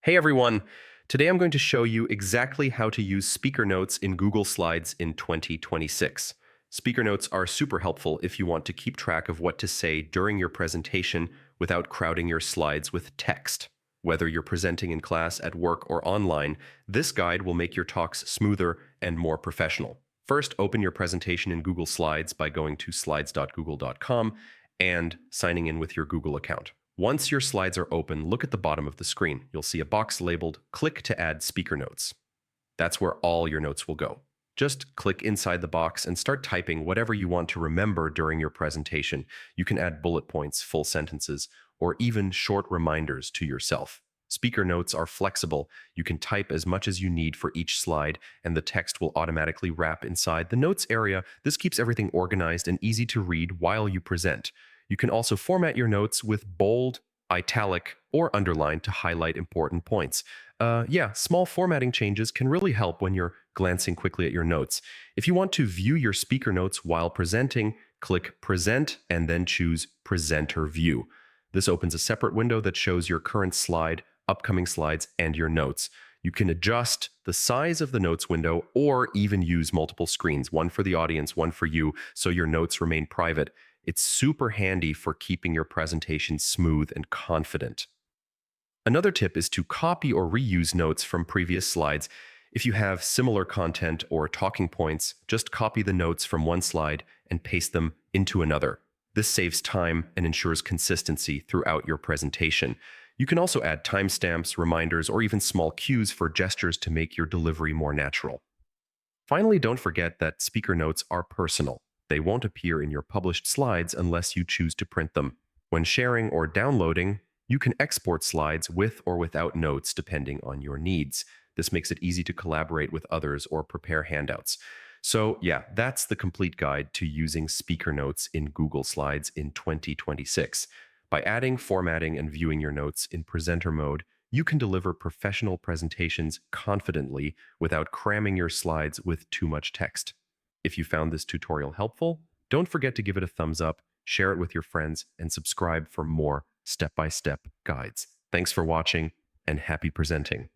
Hey everyone! Today I'm going to show you exactly how to use speaker notes in Google Slides in 2026. Speaker notes are super helpful if you want to keep track of what to say during your presentation without crowding your slides with text. Whether you're presenting in class, at work, or online, this guide will make your talks smoother and more professional. First, open your presentation in Google Slides by going to slides.google.com and signing in with your Google account. Once your slides are open, look at the bottom of the screen. You'll see a box labeled "Click to add speaker notes." That's where all your notes will go. Just click inside the box and start typing whatever you want to remember during your presentation. You can add bullet points, full sentences, or even short reminders to yourself. Speaker notes are flexible. You can type as much as you need for each slide, and the text will automatically wrap inside the notes area. This keeps everything organized and easy to read while you present. You can also format your notes with bold, italic, or underline to highlight important points. Small formatting changes can really help when you're glancing quickly at your notes. If you want to view your speaker notes while presenting, click Present and then choose Presenter View. This opens a separate window that shows your current slide, upcoming slides, and your notes. You can adjust the size of the notes window or even use multiple screens, one for the audience, one for you, so your notes remain private. It's super handy for keeping your presentation smooth and confident. Another tip is to copy or reuse notes from previous slides. If you have similar content or talking points, just copy the notes from one slide and paste them into another. This saves time and ensures consistency throughout your presentation. You can also add timestamps, reminders, or even small cues for gestures to make your delivery more natural. Finally, don't forget that speaker notes are personal. They won't appear in your published slides unless you choose to print them. When sharing or downloading, you can export slides with or without notes depending on your needs. This makes it easy to collaborate with others or prepare handouts. So yeah, that's the complete guide to using speaker notes in Google Slides in 2026. By adding, formatting, and viewing your notes in presenter mode, you can deliver professional presentations confidently without cramming your slides with too much text. If you found this tutorial helpful, don't forget to give it a thumbs up, share it with your friends, and subscribe for more step-by-step guides. Thanks for watching, and happy presenting.